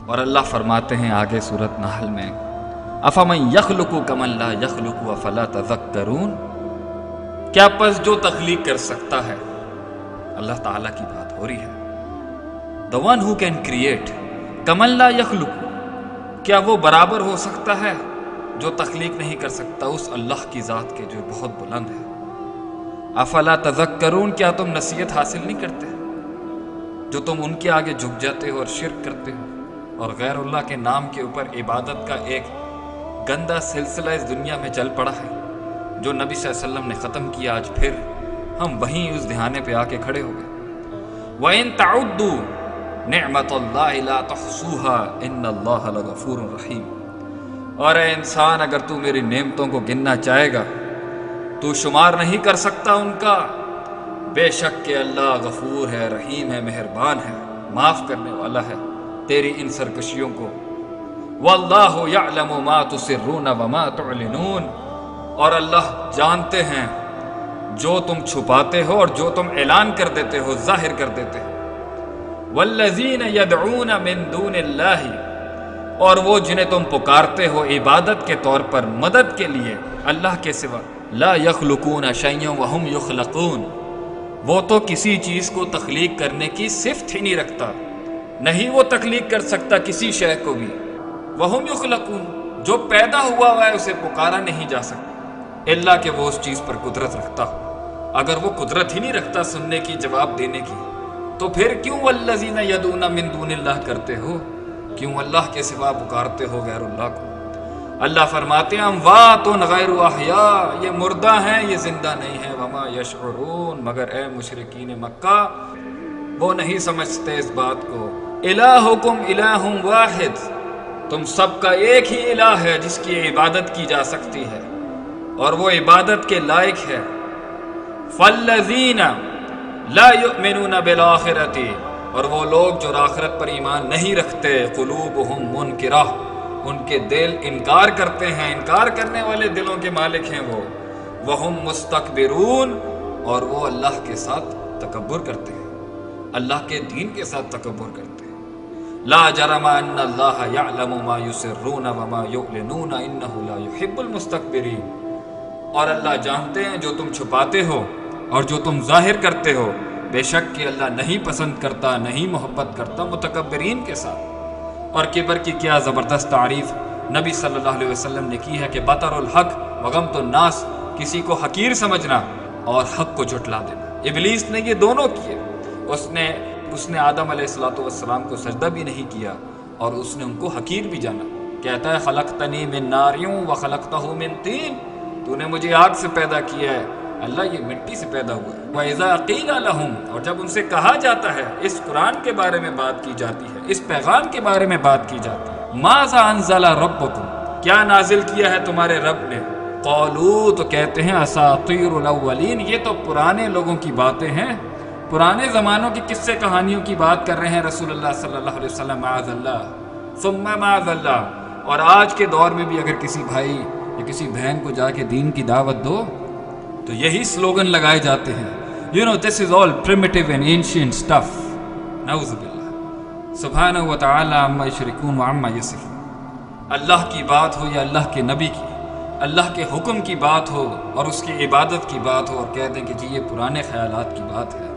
اور اللہ فرماتے ہیں آگے سورۃ نحل میں افمن یخلق کمن لا یخلق افلا تذکرون، کیا پس جو تخلیق کر سکتا ہے، اللہ تعالیٰ کی بات ہو رہی ہے، the one who can create، کمن لا یخلق، کیا وہ برابر ہو سکتا ہے جو تخلیق نہیں کر سکتا اس اللہ کی ذات کے جو بہت بلند ہے۔ افلا تذکرون، کیا تم نصیحت حاصل نہیں کرتے جو تم ان کے آگے جھک جاتے ہو اور شرک کرتے ہو اور غیر اللہ کے نام کے اوپر عبادت کا ایک گندا سلسلہ اس دنیا میں چل پڑا ہے جو نبی صلی اللہ علیہ وسلم نے ختم کیا، آج پھر ہم وہیں اس دہانے پہ آ کے کھڑے ہو گئے۔ وَإِن تَعُدُّوا نِعْمَةَ اللَّهِ لَا تُحْصُوهَا إِنَّ اللَّهَ لَغَفُورٌ رَحِيمٌ، اور اے انسان اگر تو میری نعمتوں کو گننا چاہے گا تو شمار نہیں کر سکتا ان کا، بے شک کہ اللہ غفور ہے، رحیم ہے، مہربان ہے، معاف کرنے والا ہے تیری ان سرکشیوں کو۔ وَاللَّهُ يَعْلَمُ مَا تُسِرُّونَ وَمَا تُعْلِنُونَ، اور اللہ جانتے ہیں جو تم چھپاتے ہو اور جو تم اعلان کر دیتے ہو، ظاہر کر دیتے ہو۔ وَالَّذِينَ يَدْعُونَ مِن دُونِ اللَّهِ، اور وہ جنہیں تم پکارتے ہو عبادت کے طور پر، مدد کے لیے اللہ کے سوا، لا يخلقون شيئا وهم يخلقون، وہ تو کسی چیز کو تخلیق کرنے کی صفت ہی نہیں رکھتا، نہیں وہ تخلیق کر سکتا کسی شے کو بھی۔ وهم يخلقون، جو پیدا ہوا ہے اسے پکارا نہیں جا سکتا الا کہ وہ اس چیز پر قدرت رکھتا ہو۔ اگر وہ قدرت ہی نہیں رکھتا سننے کی، جواب دینے کی، تو پھر کیوں والذین یدعون من دون اللہ کرتے ہو، کیوں اللہ کے سوا پکارتے ہو غیر اللہ کو؟ اللہ فرماتے ہیں اموات غیر احیاء، یہ مردہ ہیں، یہ زندہ نہیں ہیں، وما یشعرون، مگر اے مشرکین مکہ وہ نہیں سمجھتے اس بات کو۔ الہکم الہ واحد، تم سب کا ایک ہی الہ ہے جس کی عبادت کی جا سکتی ہے اور وہ عبادت کے لائق ہے۔ فالذین لا یؤمنون بالآخرۃ، اور وہ لوگ جو آخرت پر ایمان نہیں رکھتے، قلوبہم منکرہ، ان کے دل انکار کرتے ہیں، انکار کرنے والے دلوں کے مالک ہیں وہ۔ وہم مستکبرون، اور وہ اللہ کے ساتھ تکبر کرتے ہیں، اللہ کے دین کے ساتھ تکبر کرتے ہیں۔ لا جرم ان اللہ یعلم ما یسرون وما یعلنون انہ لا یحب المستکبرین، اور اللہ جانتے ہیں جو تم چھپاتے ہو اور جو تم ظاہر کرتے ہو، بے شک کہ اللہ نہیں پسند کرتا، نہیں محبت کرتا متکبرین کے ساتھ۔ اور کبر کی کیا زبردست تعریف نبی صلی اللہ علیہ وسلم نے کی ہے کہ بطر الحق وغمط الناس، کسی کو حقیر سمجھنا اور حق کو جھٹلا دینا۔ ابلیس نے یہ دونوں کیے، اس نے آدم علیہ السلام کو سجدہ بھی نہیں کیا اور اس نے ان کو حقیر بھی جانا۔ کہتا ہے خلقتنی من نار وخلقتہ من طین، تو نے مجھے آگ سے پیدا کیا ہے، اللہ یہ مٹی سے پیدا ہوا ہے۔ وَإِذَا قِيلَ لَهُمْ، اور جب ان سے کہا جاتا ہے، اس قرآن کے بارے میں بات کی جاتی ہے، اس پیغام کے بارے میں بات کی جاتی ہے، مَاذَا أَنزَلَ رَبُّكُمْ، کیا نازل کیا ہے تمہارے رب نے؟ قَالُوا، تو کہتے ہیں أَسَاطِيرُ الْأَوَّلِينَ، یہ تو پرانے لوگوں کی باتیں ہیں، پرانے زمانوں کی قصے کہانیوں کی بات کر رہے ہیں رسول اللہ صلی اللہ علیہ وسلم، معاذ اللہ ثم معاذ اللہ۔ اور آج کے دور میں بھی اگر کسی بھائی یا کسی بہن کو جا کے دین کی دعوت دو تو یہی سلوگن لگائے جاتے ہیں، you know this is all primitive and ancient stuff، نعوذ باللہ، سبحانہ و تعالی عما یشرکون وعما یصفون۔ اللہ کی بات ہو یا اللہ کے نبی کی، اللہ کے حکم کی بات ہو اور اس کی عبادت کی بات ہو اور کہہ دیں کہ جی یہ پرانے خیالات کی بات ہے،